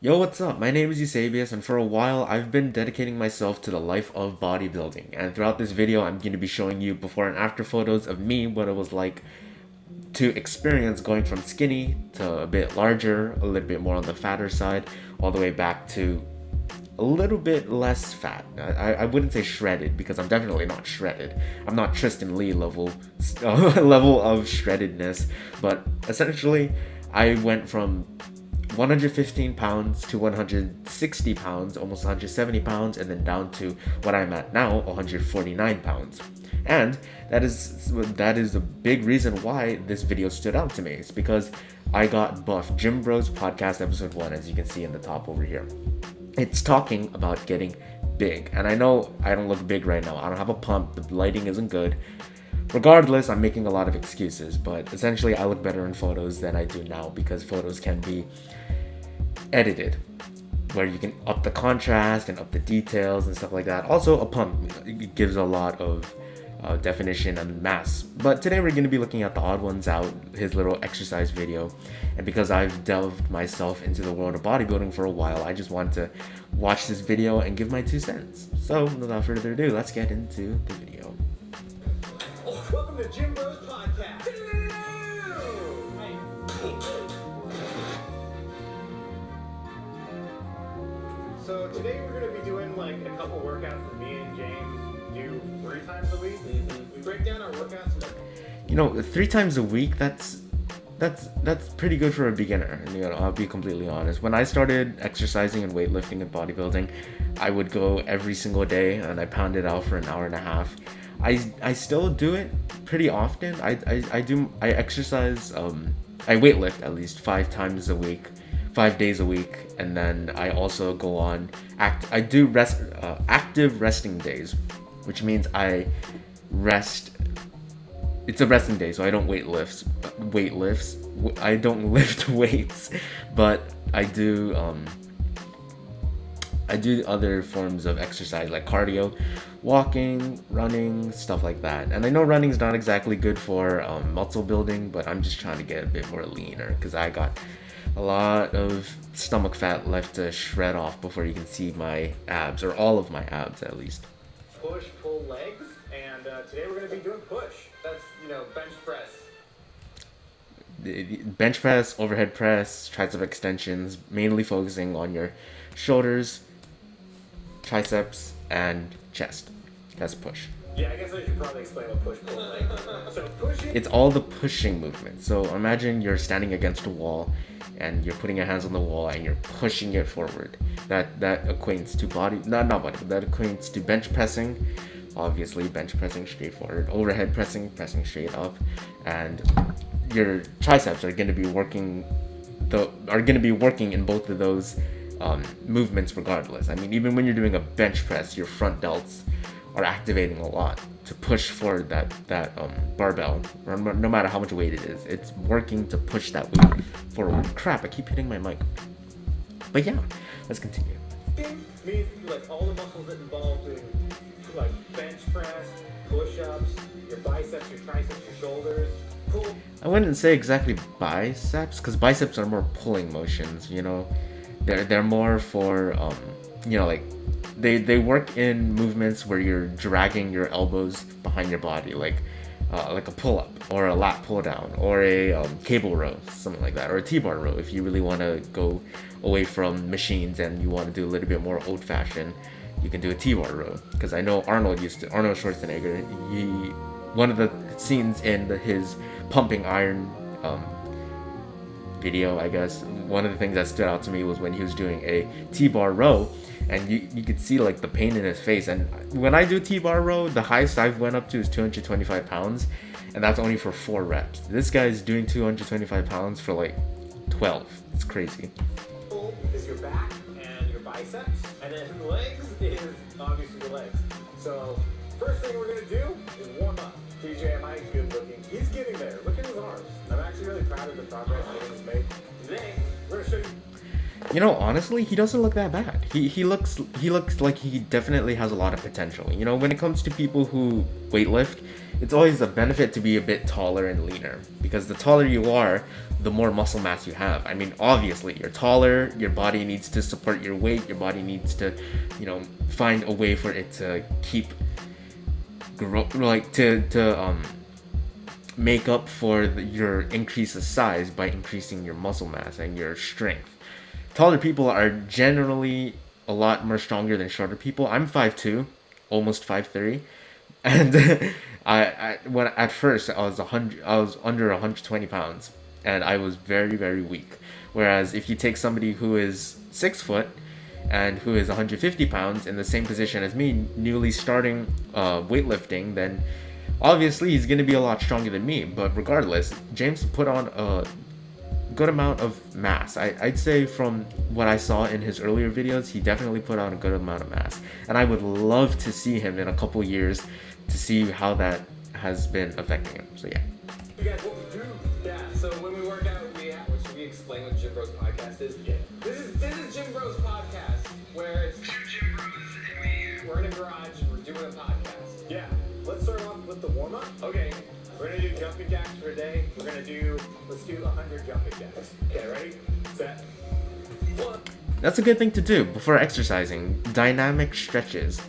Yo, what's up? My name is Eusebius, and for a while I've been dedicating myself to the life of bodybuilding. And throughout this video, I'm going to be showing you before and after photos of me, what it was like to experience going from skinny to a bit larger, a little bit more on the fatter side, all the way back to a little bit less fat. I wouldn't say shredded because I'm definitely not shredded. I'm not Tristan Lee level level of shreddedness, but essentially I went from 115 pounds to 160 pounds, almost 170 pounds, and then down to what I'm at now, 149 pounds. And that is a big reason why this video stood out to me. It's because I got buff. Gym Bros podcast episode 1, as you can see in the top over here. It's talking about getting big. And I know I don't look big right now. I don't have a pump. The lighting isn't good. Regardless, I'm making a lot of excuses, but essentially I look better in photos than I do now because photos can be edited, where you can up the contrast and up the details and stuff like that. Also, a pump gives a lot of definition and mass. But today we're going to be looking at TheOdd1'sOut, his little exercise video. And because I've delved myself into the world of bodybuilding for a while, I just want to watch this video and give my 2 cents. So, without further ado, let's get into the video. Welcome to Gym Bros Podcast. So today we're going to be doing like a couple workouts that me and James do 3 times a week. We break down our workouts. You know, 3 times a week, that's pretty good for a beginner. And, you know, I'll be completely honest. When I started exercising and weightlifting and bodybuilding, I would go every single day and I pounded out for an hour and a half. I still do it pretty often. I exercise, I weightlift at least 5 times a week, 5 days a week, and then I also go on active resting days, which means I rest. It's a resting day, so I don't I don't lift weights, but I do other forms of exercise like cardio, walking, running, stuff like that. And I know running's not exactly good for muscle building, but I'm just trying to get a bit more leaner because I got a lot of stomach fat left to shred off before you can see my abs, or all of my abs at least. Push, pull legs, and today we're going to be doing push. That's, bench press. Bench press, overhead press, tricep extensions, mainly focusing on your shoulders, triceps, and chest. That's push. Yeah, I guess I should probably explain what push, pull, leg is. So pushing. It's all the pushing movement. So imagine you're standing against a wall and you're putting your hands on the wall and you're pushing it forward. That equates to not body, but that equates to bench pressing. Obviously, bench pressing straight forward, overhead pressing straight up, and your triceps are going to be working in both of those movements regardless. I mean, even when you're doing a bench press, your front delts are activating a lot to push forward that barbell, no matter how much weight it is. It's working to push that weight forward. Crap, I keep hitting my mic. But yeah, let's continue. Means like all the muscles that involved in like bench press, push-ups, your biceps, your triceps, your shoulders. Pull. I wouldn't say exactly biceps, because biceps are more pulling motions. They're more for like they work in movements where you're dragging your elbows behind your body, like a pull-up or a lat pull-down or a cable row, something like that, or a T-bar row if you really want to go away from machines and you want to do a little bit more old-fashioned. You can do a T-bar row, because I know Arnold Schwarzenegger, one of the scenes in his pumping iron video, I guess, one of the things that stood out to me was when he was doing a T-bar row, and you could see like the pain in his face. And when I do T-bar row, the highest I've went up to is 225 pounds, and that's only for 4 reps. This guy's doing 225 pounds for like 12. It's crazy. Is your back and your biceps, and then legs is obviously your legs. So first thing we're gonna do is warm up. TJ, am I good looking? He's getting there. Look at his arms. I'm actually really proud of the progress that he's made. Today, we're gonna show you. Honestly, he doesn't look that bad. He looks like he definitely has a lot of potential. When it comes to people who weightlift, it's always a benefit to be a bit taller and leaner, because the taller you are, the more muscle mass you have. I mean, obviously, you're taller, your body needs to support your weight, your body needs to, find a way for it to keep to make up for your increase of size by increasing your muscle mass and your strength. Taller people are generally a lot more stronger than shorter people. I'm 5'2", almost 5'3", and when at first I was under 120 pounds, and I was very, very weak. Whereas if you take somebody who is 6 foot and who is 150 pounds in the same position as me, newly starting weightlifting, then obviously he's going to be a lot stronger than me. But regardless, James put on a good amount of mass. I'd say from what I saw in his earlier videos, he definitely put on a good amount of mass. And I would love to see him in a couple years to see how that has been affecting him. So yeah. You guys, what we do? Yeah. So when we work out, should we explain what Gym Bros podcast is? Yeah. This is Gym Bros podcast, where it's two gym bros and we're in a garage and we're doing a podcast. Yeah. Let's start off with the warm up. Okay. We're gonna do jumping jacks for a day. Let's do 100 jumping jacks. Okay, ready? Set. One. That's a good thing to do before exercising. Dynamic stretches.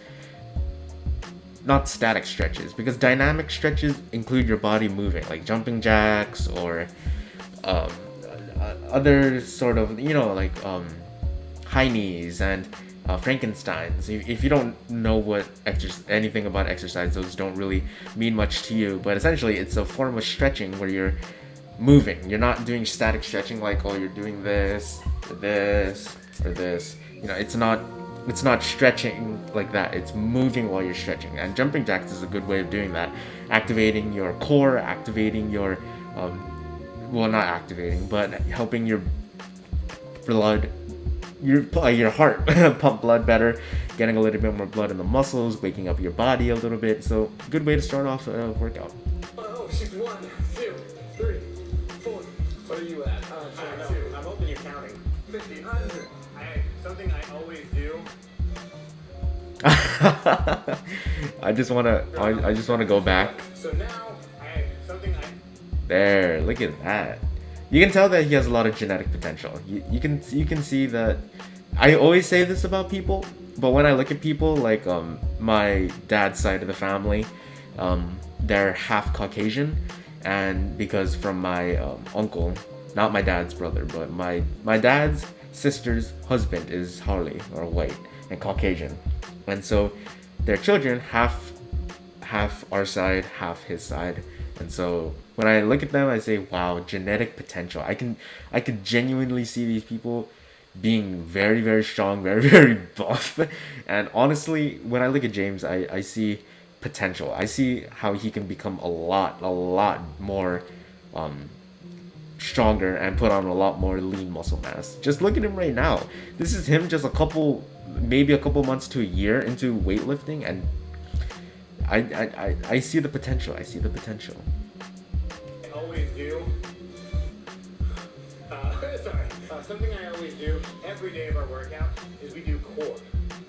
Not static stretches, because dynamic stretches include your body moving, like jumping jacks or other sort of, high knees and Frankensteins. If you don't know anything about exercise, those don't really mean much to you. But essentially, it's a form of stretching where you're moving. You're not doing static stretching like, oh, you're doing this, or this, or this. It's not stretching like that. It's moving while you're stretching. And jumping jacks is a good way of doing that. Activating your core, activating your, not activating, but helping your blood, your heart pump blood better, getting a little bit more blood in the muscles, waking up your body a little bit. So good way to start off a workout. Oh, she's 1, 2, 3, 4. What are you at? Two. I'm hoping you're counting. 1,500. Something I always do. I just wanna go back. So now There, look at that. You can tell that he has a lot of genetic potential. You can see that. I always say this about people, but when I look at people like my dad's side of the family, they're half Caucasian, and because from my uncle, not my dad's brother, but my dad's sister's husband is Hawai'i or white and Caucasian, and so their children half our side, half his side. And so when I look at them, I say, wow, genetic potential. I could genuinely see these people being very, very strong, very, very buff. And honestly, when I look at James, I see potential. I see how he can become a lot more stronger and put on a lot more lean muscle mass. Just look at him right now. This is him just maybe a couple months to a year into weightlifting, and I see the potential. I see the potential. I always do. Something I always do every day of our workout is we do core.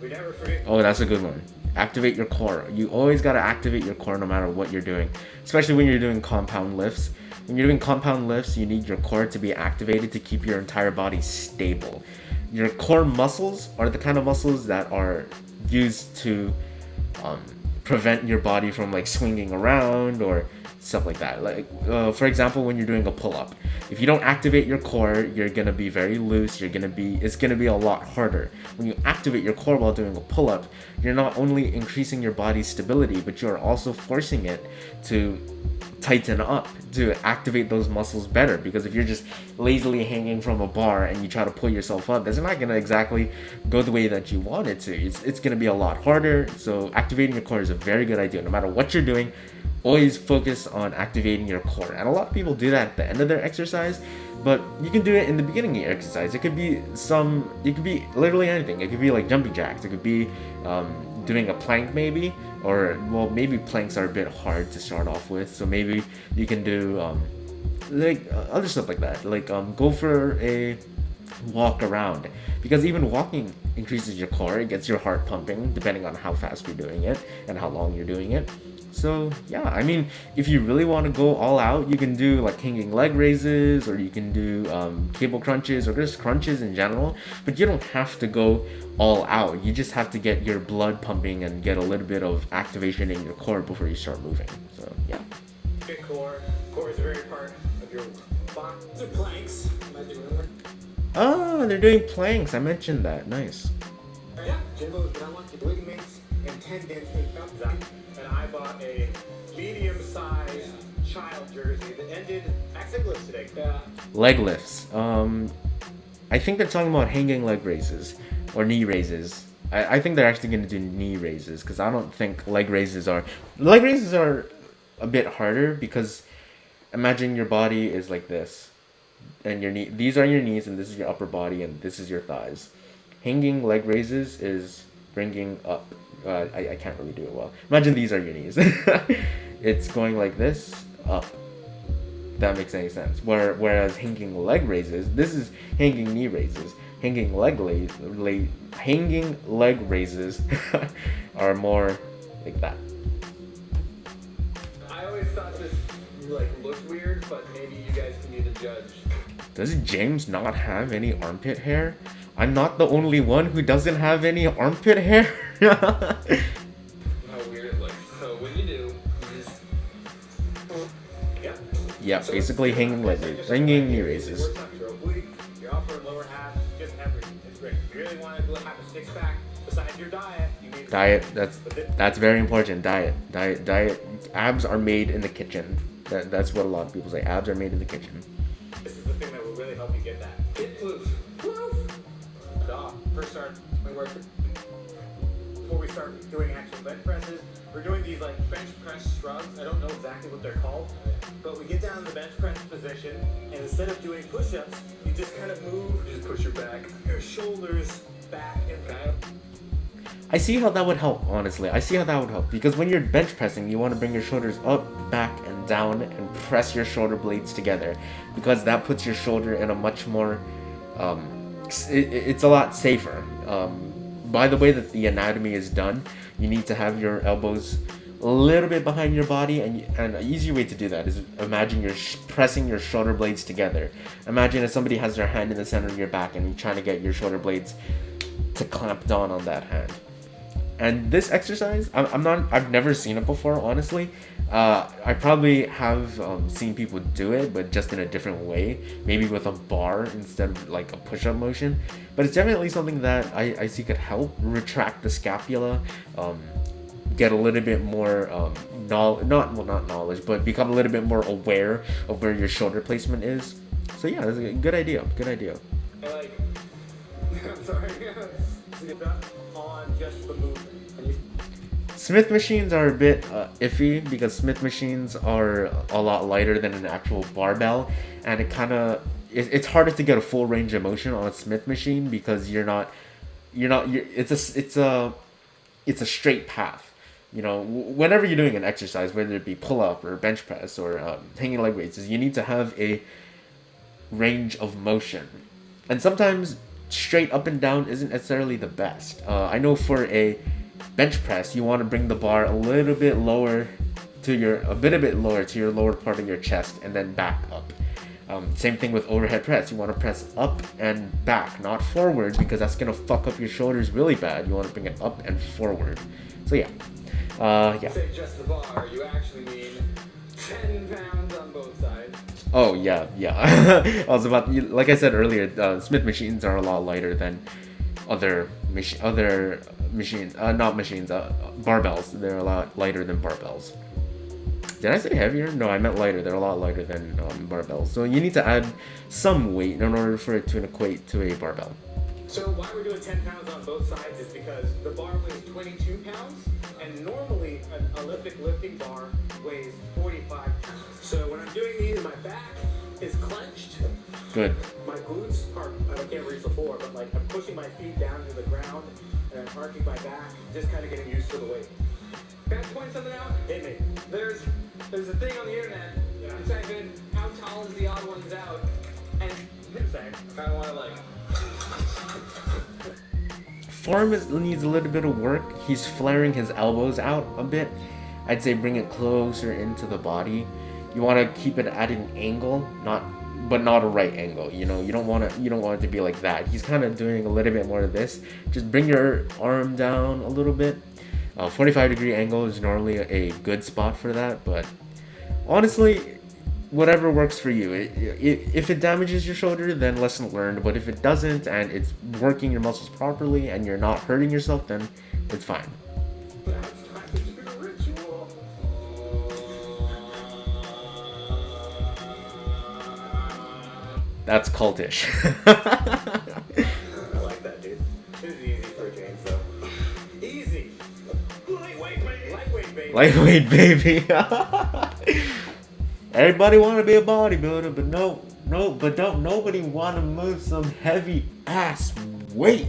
We never forget. Oh, that's a good one. Activate your core. You always got to activate your core no matter what you're doing, especially when you're doing compound lifts. When you're doing compound lifts, you need your core to be activated to keep your entire body stable. Your core muscles are the kind of muscles that are used to prevent your body from like swinging around or stuff like that. Like for example, when you're doing a pull-up, if you don't activate your core, you're gonna be very loose. It's gonna be a lot harder. When you activate your core while doing a pull-up, you're not only increasing your body's stability, but you're also forcing it to tighten up, to activate those muscles better. Because if you're just lazily hanging from a bar and you try to pull yourself up, that's not gonna exactly go the way that you want it to. It's gonna be a lot harder. So activating your core is a very good idea. No matter what you're doing, always focus on activating your core. And a lot of people do that at the end of their exercise, but you can do it in the beginning of your exercise. It could be literally anything. It could be like jumping jacks. It could be doing a plank maybe, or well, maybe planks are a bit hard to start off with. So maybe you can do other stuff like that. Like go for a walk around, because even walking increases your core. It gets your heart pumping depending on how fast you're doing it and how long you're doing it. So yeah, I mean, if you really want to go all out, you can do like hanging leg raises, or you can do cable crunches, or just crunches in general. But you don't have to go all out. You just have to get your blood pumping and get a little bit of activation in your core before you start moving. So yeah. Good core. Core is a very part of your body. These are planks. Oh, they're doing planks. I mentioned that. Nice. Yeah, Jimbo's been unlucky ligaments and tendons. And I bought a medium-sized child jersey that ended actually lifts today. Leg lifts. I think they're talking about hanging leg raises or knee raises. I think they're actually going to do knee raises, because I don't think leg raises are a bit harder, because imagine your body is like this, and your knee. These are your knees, and this is your upper body, and this is your thighs. Hanging leg raises is bringing up. I can't really do it well. Imagine these are your knees. It's going like this, up. If that makes any sense. Whereas hanging leg raises, this is hanging knee raises. Hanging leg raises are more like that. I always thought this like looked weird, but maybe you guys can be the judge. Does James not have any armpit hair? I'm not the only one who doesn't have any armpit hair. How weird it looks. So when you do, you just yeah, basically hanging leg raises, hanging knee raises. Your upper and lower half, just everything. It's great. If you really want to have a six pack, besides your diet, you need diet. That's very important. Diet. Abs are made in the kitchen. That's what a lot of people say. Abs are made in the kitchen. This is the thing that will really help you get that. Hip floof. First start, before we start doing actual bench presses, we're doing these like bench press shrugs. I don't know exactly what they're called, but we get down in the bench press position, and instead of doing push-ups, you just kind of move, just push your back, your shoulders back and kind of. I see how that would help, honestly. I see how that would help, because when you're bench pressing, you want to bring your shoulders up, back, and down, and press your shoulder blades together, because that puts your shoulder in a much more it's a lot safer. By the way that the anatomy is done, you need to have your elbows a little bit behind your body, and an easy way to do that is imagine you're pressing your shoulder blades together. Imagine if somebody has their hand in the center of your back and you're trying to get your shoulder blades to clamp down on that hand. And this exercise, I've never seen it before, honestly. I probably have seen people do it, but just in a different way, maybe with a bar instead of like a push-up motion. But it's definitely something that I see could help retract the scapula, get a little bit more not knowledge, but become a little bit more aware of where your shoulder placement is. So yeah, that's a good idea. Like, I'm sorry. On just the movement. Smith machines are a bit iffy, because Smith machines are a lot lighter than an actual barbell, and it's harder to get a full range of motion on a Smith machine, because it's a straight path. You know, whenever you're doing an exercise, whether it be pull up or bench press or hanging leg raises, you need to have a range of motion, and sometimes straight up and down isn't necessarily the best. I know for a bench press, you want to bring the bar a little bit lower to your lower part of your chest, and then back up. Same thing with overhead press. You want to press up and back, not forward, because that's gonna fuck up your shoulders really bad. You want to bring it up and forward. So yeah. Say just the bar, you actually mean 10 pounds on both sides. Oh yeah. I was like I said earlier, Smith machines are a lot lighter than other machines, barbells. They're a lot lighter than barbells. Did I say heavier? No, I meant lighter. They're a lot lighter than barbells. So you need to add some weight in order for it to equate to a barbell. So why we're doing 10 pounds on both sides is because the bar weighs 22 pounds, and normally an Olympic lifting bar weighs 45 pounds. So when I'm doing these, my back is clenched. Good. My glutes are, I can't reach the floor, but like I'm pushing my feet down to the ground, and I'm arching my back, just kind of getting used to the weight. Can I point something out? Hit me. There's a thing on the internet. Yeah. You type in, how tall is the odd one's out? And I kind of want to like... Form needs a little bit of work. He's flaring his elbows out a bit. I'd say bring it closer into the body. You want to keep it at an angle, but not a right angle. You know, you don't want it to be like that. He's kind of doing a little bit more of this. Just bring your arm down a little bit. 45-degree angle is normally a good spot for that, but honestly, whatever works for you. If it damages your shoulder, then lesson learned. But if it doesn't, and it's working your muscles properly, and you're not hurting yourself, then it's fine. That's cultish. I like that, dude. This is easy for James, though. Easy. Lightweight, baby. Lightweight, baby. Lightweight, baby. Everybody want to be a bodybuilder, but nobody want to move some heavy ass weight.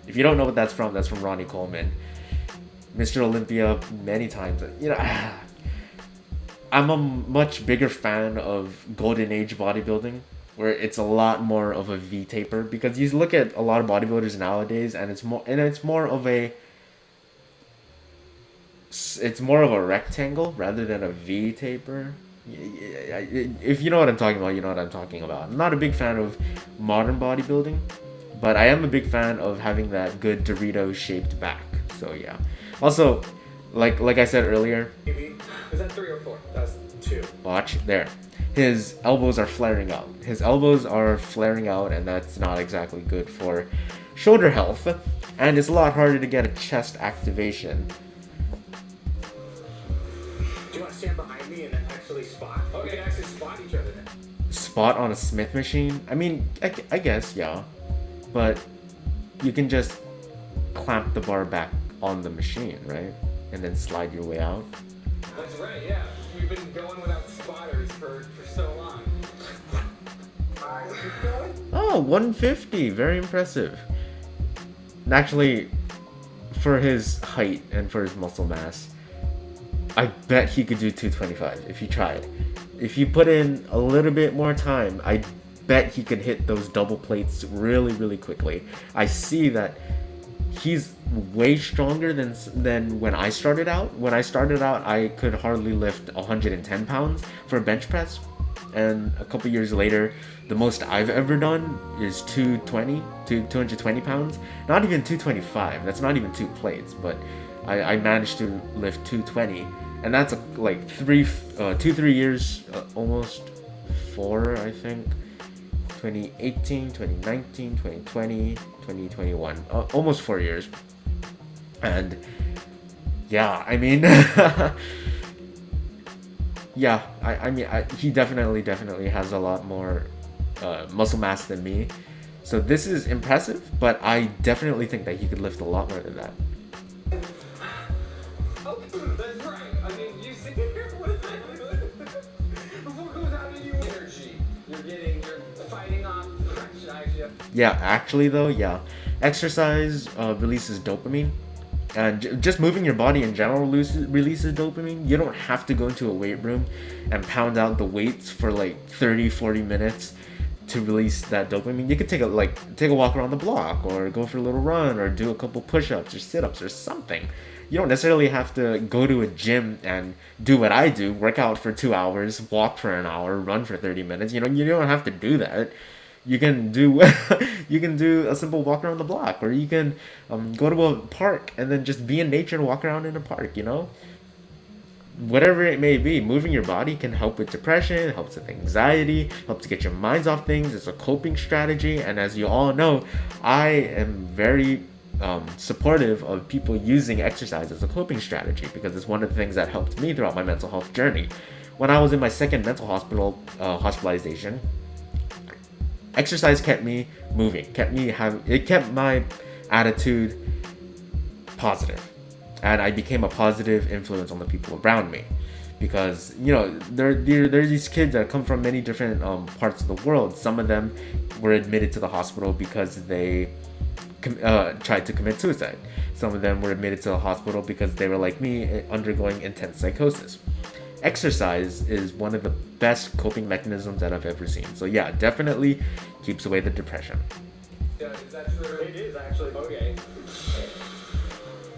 If you don't know what that's from Ronnie Coleman, Mr. Olympia, many times. You know, I'm a much bigger fan of Golden Age bodybuilding, where it's a lot more of a V taper, because you look at a lot of bodybuilders nowadays, and it's more of a rectangle rather than a V taper. If you know what I'm talking about, you know what I'm talking about. I'm not a big fan of modern bodybuilding, but I am a big fan of having that good Dorito shaped back. So yeah. Also, like I said earlier, is that 3 or 4? That's 2. watch there. His elbows are flaring out. And that's not exactly good for shoulder health. And it's a lot harder to get a chest activation. Do you want to stand behind me and actually spot? Oh, we can actually spot each other then. Spot on a Smith machine? I mean, I guess, yeah. But you can just clamp the bar back on the machine, right? And then slide your way out. That's right, yeah. We've been going without spotters for so long. Alright, keep going. Oh, 150. Very impressive. Actually, for his height and for his muscle mass, I bet he could do 225 if he tried. If you put in a little bit more time, I bet he could hit those double plates really, really quickly. I see that he's way stronger than when I started out. When I started out, I could hardly lift 110 pounds for a bench press. And a couple years later, the most I've ever done is 220 pounds. Not even 225. That's not even 2 plates, but I managed to lift 220. And that's like 2-3 years, almost 4, I think. 2018, 2019, 2020, 2021, almost 4 years. And yeah, I mean, yeah, I mean, he definitely has a lot more muscle mass than me. So this is impressive, but I definitely think that he could lift a lot more than that. That's right. I mean, you see what is that? Before goes out of you energy. You're fighting off depression, actually. Yeah, actually though, yeah. Exercise releases dopamine. And just moving your body in general releases dopamine. You don't have to go into a weight room and pound out the weights for like 30-40 minutes to release that dopamine. You could take a walk around the block, or go for a little run, or do a couple push-ups or sit-ups or something. You don't necessarily have to go to a gym and do what I do, work out for 2 hours, walk for an hour, run for 30 minutes. You know, you don't have to do that. You can do a simple walk around the block, or you can go to a park and then just be in nature and walk around in a park, you know? Whatever it may be, moving your body can help with depression, helps with anxiety, helps to get your minds off things. It's a coping strategy, and as you all know, I am very supportive of people using exercise as a coping strategy, because it's one of the things that helped me throughout my mental health journey. When I was in my second mental hospitalization, exercise kept me moving, it kept my attitude positive, and I became a positive influence on the people around me. Because, you know, there are these kids that come from many different parts of the world. Some of them were admitted to the hospital because they tried to commit suicide. Some of them were admitted to the hospital because they were like me, undergoing intense psychosis. Exercise is one of the best coping mechanisms that I've ever seen. So yeah, definitely keeps away the depression. Yeah, is that true? It is actually. Okay.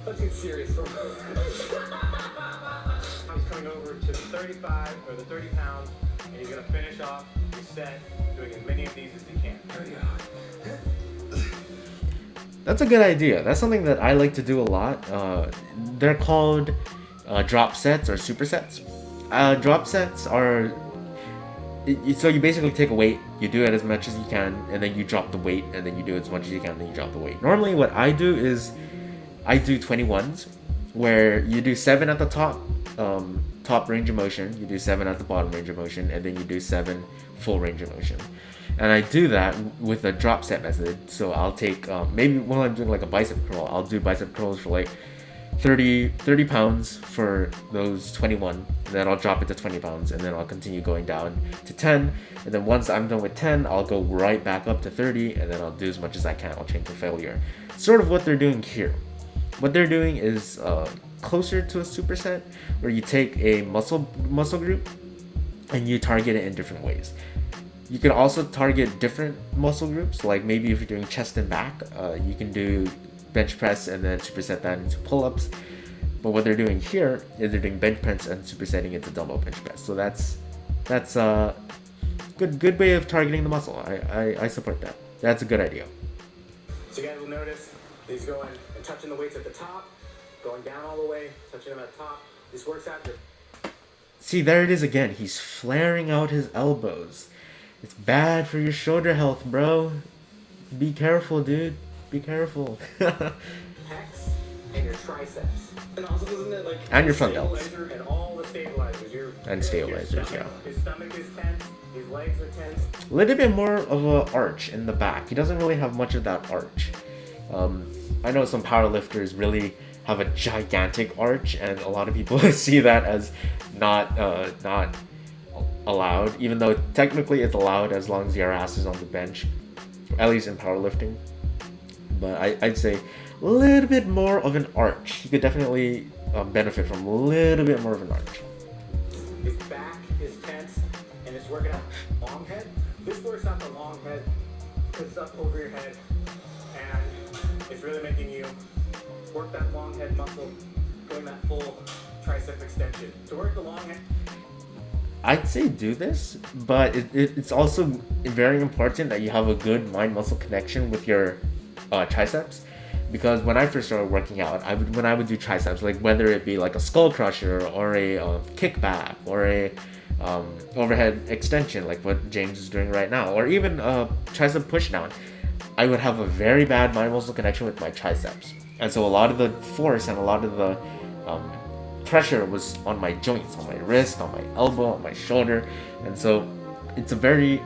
Let's get serious for a moment. he's coming over to the 35 or the 30 pounds, and he's going to finish off his set doing as many of these as he can. There you go. That's a good idea. That's something that I like to do a lot. They're called drop sets or supersets. Drop sets are... So you basically take a weight, you do it as much as you can, and then you drop the weight, and then you do it as much as you can, and then you drop the weight. Normally what I do is I do 21s, where you do 7 at the top range of motion, you do 7 at the bottom range of motion, and then you do 7 full range of motion. And I do that with a drop set method. So I'll take, maybe when I'm doing like a bicep curl, I'll do bicep curls for like 30 pounds for those 21, and then I'll drop it to 20 pounds, and then I'll continue going down to 10, and then once I'm done with 10, I'll go right back up to 30, and then I'll do as much as I can. I'll train to failure. Sort of what they're doing here. What they're doing is closer to a superset, where you take a muscle group and you target it in different ways. You can also target different muscle groups, like maybe if you're doing chest and back, you can do bench press and then superset that into pull-ups. But what they're doing here is they're doing bench press and supersetting into dumbbell bench press. So that's a good way of targeting the muscle. I support that. That's a good idea. So you guys will notice he's going and touching the weights at the top, going down all the way, touching them at the top. This works out. See, there it is again. He's flaring out his elbows. It's bad for your shoulder health, bro. Be careful, dude. Be careful. Pecs and your triceps. And also, isn't it like and your front delts. And all the stabilizers. And stabilizers, yeah. His stomach is tense. His legs are tense. A little bit more of an arch in the back. He doesn't really have much of that arch. I know some powerlifters really have a gigantic arch, and a lot of people see that as not allowed, even though technically it's allowed as long as your ass is on the bench, at least in powerlifting. But I'd say a little bit more of an arch. You could definitely benefit from a little bit more of an arch. His back is tense, and it's working out long head. This works out the long head, puts up over your head, and it's really making you work that long head muscle, doing that full tricep extension. To work the long head, I'd say do this, but it's also very important that you have a good mind-muscle connection with your triceps, because when I first started working out, when I would do triceps, like whether it be like a skull crusher or a kickback or a overhead extension, like what James is doing right now, or even a tricep pushdown, I would have a very bad mind-muscle connection with my triceps, and so a lot of the force and a lot of the pressure was on my joints, on my wrist, on my elbow, on my shoulder, and so it's a very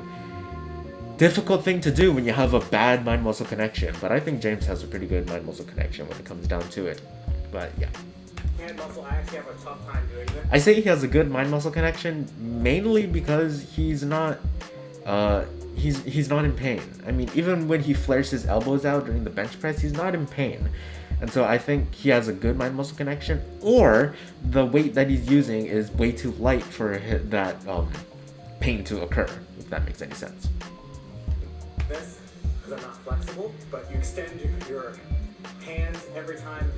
difficult thing to do when you have a bad mind-muscle connection. But I think James has a pretty good mind-muscle connection when it comes down to it. But yeah, hand muscle, I actually have a tough time doing this. I say he has a good mind-muscle connection mainly because he's not he's not in pain. I mean, even when he flares his elbows out during the bench press, he's not in pain. And so I think he has a good mind-muscle connection, or the weight that he's using is way too light for that pain to occur, if that makes any sense. This, because I'm not flexible, but you extend your hands every time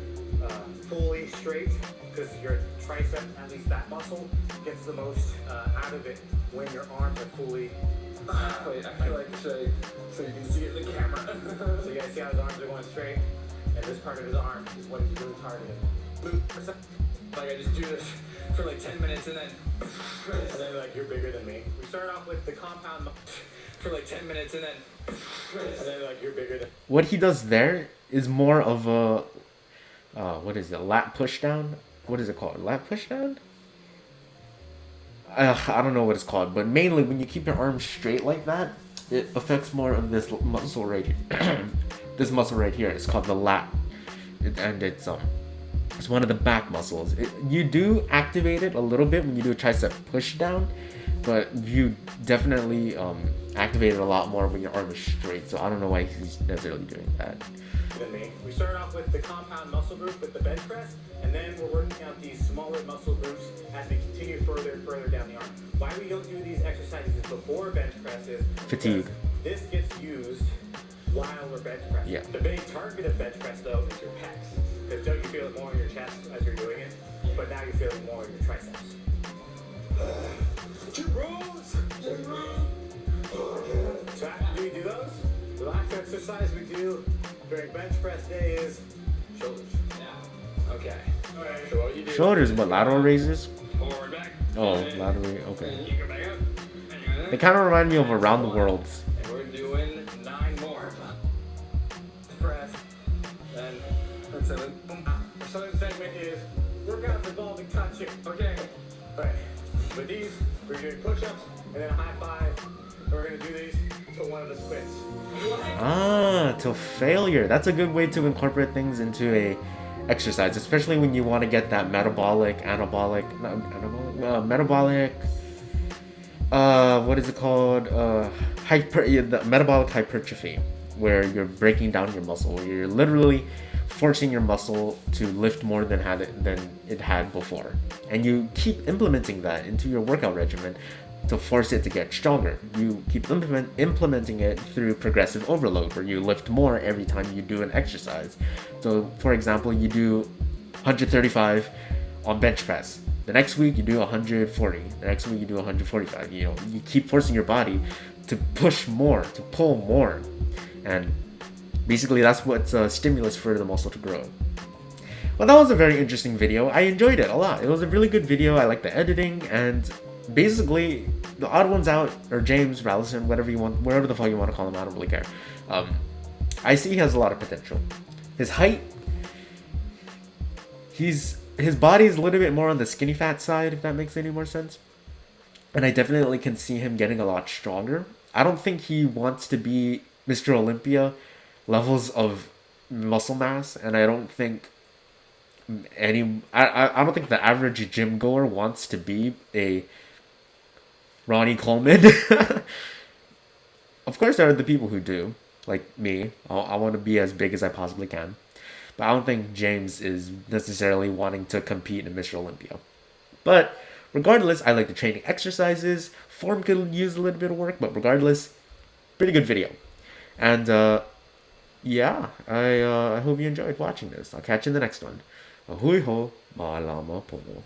fully straight, because your tricep, at least that muscle, gets the most out of it when your arms are fully... wait, I feel like so you can see it in the camera. So you guys see how his arms are going straight? And this part of his arm is what he's really targeting. Like I just do this for like 10 minutes and then like you're bigger than me. We start off with the compound for like 10 minutes and then like you're bigger than... What he does there is more of a what is it, lat pushdown? What is it called? Lat pushdown? I don't know what it's called, but mainly when you keep your arms straight like that, it affects more of this muscle right here. This muscle right here is called the lat, and it's one of the back muscles. You do activate it a little bit when you do a tricep push down, but you definitely activate it a lot more when your arm is straight. So I don't know why he's necessarily doing that. Than me. We start off with the compound muscle group with the bench press, and then we're working out these smaller muscle groups as we continue further and further down the arm. Why we don't do these exercises before bench press is fatigue. This gets used while we're bench pressing. Yeah. The main target of bench press though is your pecs. Because don't you feel it more in your chest as you're doing it? Yeah. but now you're feeling more in your triceps. Two rows. So after you do those, the last exercise we do during bench press day is shoulders. Yeah. Okay. All right. So what you do? Shoulders, but lateral raises? Forward back. Oh, lateral, okay. You go back up. They kind of remind me of Around the World. And we're doing 9 more. Press. Then that's 7. The second segment is workouts involving touching. Okay. Alright. With these, we're doing push-ups and then a high five. And we're gonna do these to one of the splits. Ah, till failure. That's a good way to incorporate things into a exercise, especially when you want to get that metabolic, what is it called? The metabolic hypertrophy, where you're breaking down your muscle, where you're literally forcing your muscle to lift more than it had before, and you keep implementing that into your workout regimen to force it to get stronger. You keep implementing it through progressive overload, where you lift more every time you do an exercise. So, for example, you do 135 on bench press. The next week you do 140. The next week you do 145. You know, you keep forcing your body to push more, to pull more, and basically that's what's a stimulus for the muscle to grow. Well, that was a very interesting video. I enjoyed it a lot. It was a really good video. I like the editing, and basically the odd ones out, or James Rallison, whatever the fuck you want to call him, I don't really care. I see he has a lot of potential. His height, his body is a little bit more on the skinny fat side, if that makes any more sense. And I definitely can see him getting a lot stronger. I don't think he wants to be Mr. Olympia levels of muscle mass, and I don't think I don't think the average gym goer wants to be a Ronnie Coleman. Of course, there are the people who do, like me. I want to be as big as I possibly can. But I don't think James is necessarily wanting to compete in Mr. Olympia. But regardless, I like the training exercises. Form could use a little bit of work, but regardless, pretty good video. And yeah, I hope you enjoyed watching this. I'll catch you in the next one. Ahui ho, maalama pono.